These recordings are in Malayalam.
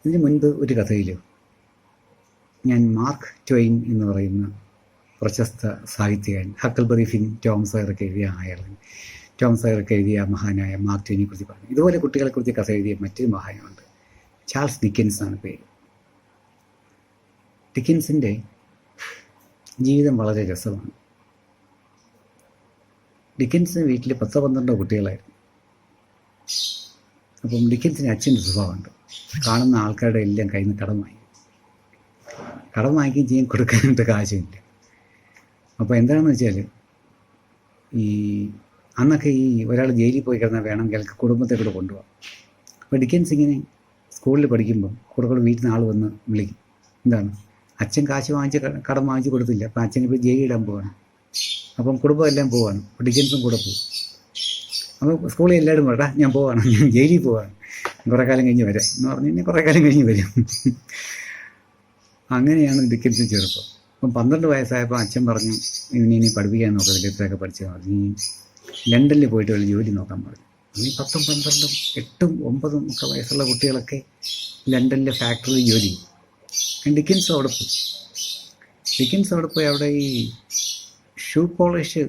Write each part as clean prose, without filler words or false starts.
ഇതിനു മുൻപ് ഒരു കഥയിൽ ഞാൻ മാർക്ക് ട്വെയിൻ എന്ന് പറയുന്ന പ്രശസ്ത സാഹിത്യകാരൻ, ഹക്കിൾബറി ഫിൻ ടോം സോയറൊക്കെ എഴുതിയ അയർലൻഡ്, ടോം സോയറൊക്കെ എഴുതിയ മഹാനായ മാർക്ക് ട്വെയിനെ കുറിച്ച് പറഞ്ഞു. ഇതുപോലെ കുട്ടികളെക്കുറിച്ച് കഥ എഴുതിയ മറ്റൊരു മഹാനുണ്ട്, ചാൾസ് ഡിക്കൻസ് ആണ് പേര്. ഡിക്കൻസിൻ്റെ ജീവിതം വളരെ രസമാണ്. ഡിക്കൻസിന് വീട്ടിൽ 10-12 കുട്ടികളായിരുന്നു. അപ്പം ഡിക്കൻസിന് അച്ഛൻ്റെ സ്വഭാവമുണ്ട്, കാണുന്ന ആൾക്കാരുടെ എല്ലാം കയ്യിൽ നിന്ന് കടം വാങ്ങിക്കുകയും ചെയ്യും, കൊടുക്കാനായിട്ട് കാശുമില്ല. അപ്പോൾ എന്താണെന്ന് വെച്ചാൽ, ഈ അന്നൊക്കെ ഈ ഒരാൾ ജയിലിൽ പോയി കിടന്നാൽ വേണമെങ്കിൽ അയാൾക്ക് കുടുംബത്തെ കൂടെ കൊണ്ടുപോകാം. അപ്പോൾ ഡിക്കൻസ് ഇങ്ങനെ സ്കൂളിൽ പഠിക്കുമ്പം കൂടെ വീട്ടിൽ നിന്ന് ആൾ വന്ന് വിളിക്കും, എന്താണ് അച്ഛൻ കാശ് കടം വാങ്ങിച്ച് കൊടുത്തില്ല, അപ്പം അച്ഛനിപ്പോൾ ജയിലിടാൻ പോവാണ്, അപ്പം കുടുംബം എല്ലാം പോവാണ്, അപ്പോൾ ഡിക്കൻസും കൂടെ പോകും. അപ്പോൾ സ്കൂളിൽ എല്ലാവരും പറയടാ ഞാൻ പോവാണ്, ഞാൻ ജയിലിൽ പോവാണ്, കുറേ കാലം കഴിഞ്ഞ് വരാം എന്ന് പറഞ്ഞു കഴിഞ്ഞാൽ കുറേ കാലം കഴിഞ്ഞ് വരും. അങ്ങനെയാണ് ഡിക്കൻസിന് ചെറുപ്പം. അപ്പം 12 വയസ്സായപ്പോൾ അച്ഛൻ പറഞ്ഞു, ഇനി പഠിപ്പിക്കാൻ നോക്കാം, ഇത്രയൊക്കെ പഠിച്ചാൽ മതി, നീ ലണ്ടനിൽ പോയിട്ട് വല്ല ജോലി നോക്കാൻ പറഞ്ഞു. ഈ 10, 12, 8, 9 ഒക്കെ വയസ്സുള്ള കുട്ടികളൊക്കെ ലണ്ടനിലെ ഫാക്ടറിയിൽ ജോലി ചെയ്യും. ഡിക്കൻസ് അവിടെ പോയി അവിടെ ഈ ഷൂ പോളിഷ്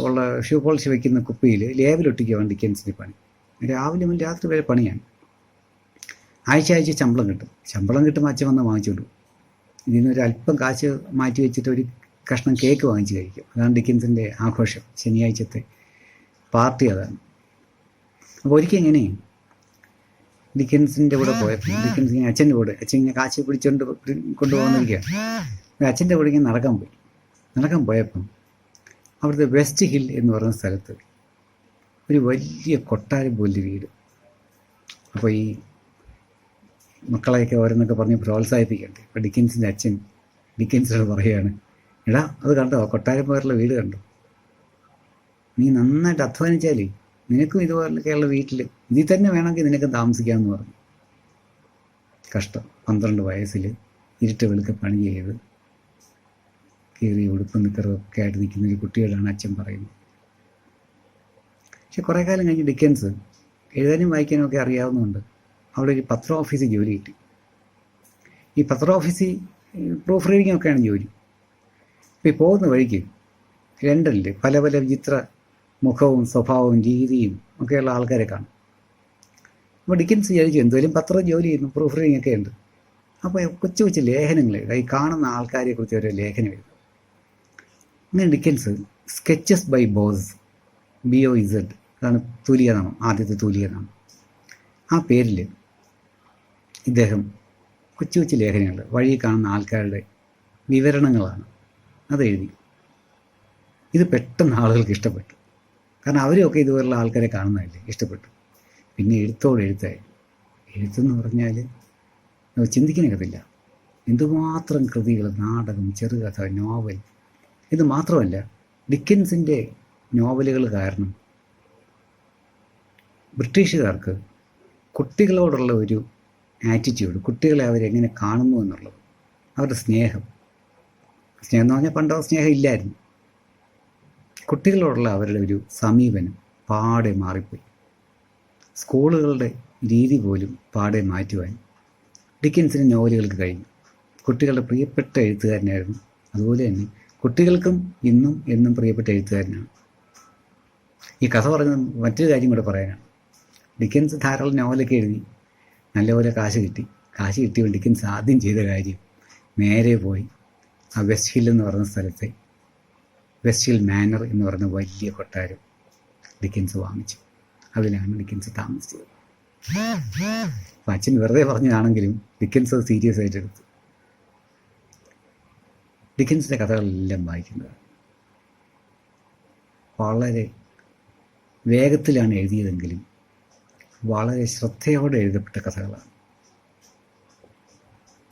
ഉള്ള ഷൂ പോളിഷ് വയ്ക്കുന്ന കുപ്പിയിൽ ലേബിലൊട്ടിക്കുകയാണ് ഡിക്കൻസിൻ്റെ പണി. രാവിലെ മുതൽ രാത്രി വരെ പണിയാണ്. ആഴ്ച ശമ്പളം കിട്ടുമ്പോൾ അച്ഛൻ വന്ന് വാങ്ങിച്ചുകൊണ്ടു. ഇതിൽ നിന്നൊരു അല്പം കാശ് മാറ്റി വെച്ചിട്ട് ഒരു കഷ്ണം കേക്ക് വാങ്ങിച്ച് കഴിക്കും. അതാണ് ഡിക്കൻസിൻ്റെ ആഘോഷം, ശനിയാഴ്ചത്തെ പാർട്ടി അതാണ്. അപ്പോൾ ഒരിക്കലും ഇങ്ങനെ ഡിക്കൻസിൻ്റെ കൂടെ പോയപ്പോൾ ഡിക്കൻസിങ്ങനെ അച്ഛൻ്റെ കൂടെ, അച്ഛൻ ഇങ്ങനെ കാശ് പിടിച്ചുകൊണ്ട് കൊണ്ടുപോകുന്നിരിക്കുകയാണ്. അച്ഛൻ്റെ കൂടെ ഇങ്ങനെ നടക്കാൻ പോയപ്പം അവിടുത്തെ വെസ്റ്റ് ഹിൽ എന്ന് പറയുന്ന സ്ഥലത്ത് ഒരു വലിയ കൊട്ടാരം പോലൊരു വീട്. അപ്പോൾ ഈ മക്കളെയൊക്കെ ഓരോന്നൊക്കെ പറഞ്ഞ് പ്രോത്സാഹിപ്പിക്കണ്ടേ. ഇപ്പോൾ ഡിക്കൻസിൻ്റെ അച്ഛൻ ഡിക്കൻസിനോട് പറയുകയാണ്, എടാ അത് കണ്ടോ, കൊട്ടാരം പോലുള്ള വീട് കണ്ടോ, നീ നന്നായിട്ട് അധ്വാനിച്ചാൽ നിനക്കും ഇതുപോലൊക്കെയുള്ള വീട്ടിൽ ഇതിൽ തന്നെ വേണമെങ്കിൽ നിനക്ക് താമസിക്കാമെന്ന് പറഞ്ഞു. കഷ്ടം, 12 വയസ്സിൽ ഇരുട്ട് വെളുക്കെ പണി ചെയ്ത് കീറിയ ഉടുപ്പും നിക്കറും ഒക്കെ ആയിട്ട് നിൽക്കുന്ന ഒരു കുട്ടിയോടാണ് അച്ഛൻ പറയുന്നത്. പക്ഷെ കുറേ കാലം കഴിഞ്ഞ് ഡിക്കൻസ് എഴുതാനും വായിക്കാനും ഒക്കെ അറിയാവുന്നതുകൊണ്ട് അവിടെ ഒരു പത്ര ഓഫീസിൽ ജോലി കിട്ടി. ഈ പത്ര ഓഫീസിൽ പ്രൂഫ് റീഡിംഗ് ഒക്കെയാണ് ജോലി. ഇപ്പോൾ ഈ പോകുന്ന വഴിക്ക് ലണ്ടനിൽ പല വിചിത്ര മുഖവും സ്വഭാവവും രീതിയും ഒക്കെയുള്ള ആൾക്കാരെ കാണും. അപ്പോൾ ഡിക്കൻസ് വിചാരിച്ചു എന്തായാലും പത്രം ജോലി ചെയ്യുന്നു, പ്രൂഫ് റീഡിംഗ് ഒക്കെ ഉണ്ട്, അപ്പോൾ കൊച്ചു ലേഖനങ്ങൾ എഴുതുക, ഈ കാണുന്ന ആൾക്കാരെ കുറിച്ച് ഒരു ലേഖനം എഴുതും. അങ്ങനെ Dickens sketches by Boz, BOZ, അതാണ് തൂലികനാമം, ആദ്യത്തെ തൂലികനാമം. ആ പേരിൽ ഇദ്ദേഹം കൊച്ചു ലേഖനങ്ങൾ, വഴി കാണുന്ന ആൾക്കാരുടെ വിവരണങ്ങളാണ് അതെഴുതി. ഇത് പെട്ടെന്ന് ആളുകൾക്ക് ഇഷ്ടപ്പെട്ടു. കാരണം അവരെയൊക്കെ ഇതുപോലുള്ള ആൾക്കാരെ കാണുന്നതല്ലേ, ഇഷ്ടപ്പെട്ടു. പിന്നെ എഴുത്തായി. എഴുത്തെന്ന് പറഞ്ഞാൽ ചിന്തിക്കാനൊക്കത്തില്ല. എന്തുമാത്രം കൃതികൾ, നാടകം, ചെറുകഥ, നോവൽ. ഇത് മാത്രമല്ല, ഡിക്കൻസിൻ്റെ നോവലുകൾ കാരണം ബ്രിട്ടീഷുകാർക്ക് കുട്ടികളോടുള്ള ഒരു ആറ്റിറ്റ്യൂഡ്, കുട്ടികളെ അവരെങ്ങനെ കാണുന്നു എന്നുള്ളത്, അവരുടെ സ്നേഹം എന്ന് പറഞ്ഞാൽ പണ്ടോ സ്നേഹം ഇല്ലായിരുന്നു. കുട്ടികളോടുള്ള അവരുടെ ഒരു സമീപനം പാടെ മാറിപ്പോയി. സ്കൂളുകളുടെ രീതി പോലും പാടെ മാറ്റുവാൻ ഡിക്കൻസിൻ്റെ നോവലുകൾക്ക് കഴിഞ്ഞു. കുട്ടികളുടെ പ്രിയപ്പെട്ട എഴുത്തുകാരനായിരുന്നു. അതുപോലെ തന്നെ കുട്ടികൾക്കും ഇന്നും എന്നും പ്രിയപ്പെട്ട എഴുത്തുകാരനാണ്. ഈ കഥ പറഞ്ഞ മറ്റൊരു കാര്യം കൂടെ പറയാനാണ്. ഡിക്കൻസ് ധാരാളം നോവലൊക്കെ എഴുതി, നല്ലപോലെ കാശ് കിട്ടിയപ്പോൾ ഡിക്കൻസ് ആദ്യം ചെയ്ത കാര്യം നേരെ പോയി ആ വെസ്റ്റ് ഹിൽ എന്ന് പറയുന്ന സ്ഥലത്തെ വെസ്റ്റ് ഹിൽ മാനർ എന്ന് പറയുന്ന വലിയ കൊട്ടാരം ഡിക്കൻസ് വാങ്ങിച്ചു. അതിലാണ് ഡിക്കൻസ് താമസിച്ചത്. അപ്പം അച്ഛൻ വെറുതെ പറഞ്ഞതാണെങ്കിലും ഡിക്കൻസ് അത് സീരിയസ് ആയിട്ട് എടുത്തു. ഡിക്കൻസിൻ്റെ കഥകളെല്ലാം വായിക്കുന്നത് വളരെ വേഗത്തിലാണ് എഴുതിയതെങ്കിലും വളരെ ശ്രദ്ധയോടെ എഴുതപ്പെട്ട കഥകളാണ്.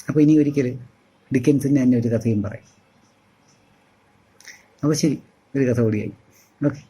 അപ്പോൾ ഇനി ഒരിക്കൽ ഡിക്കൻസിൻ്റെ തന്നെ ഒരു കഥയും പറയും. അപ്പോൾ ശരി, ഒരു കഥ കൂടിയായി. ഓക്കെ.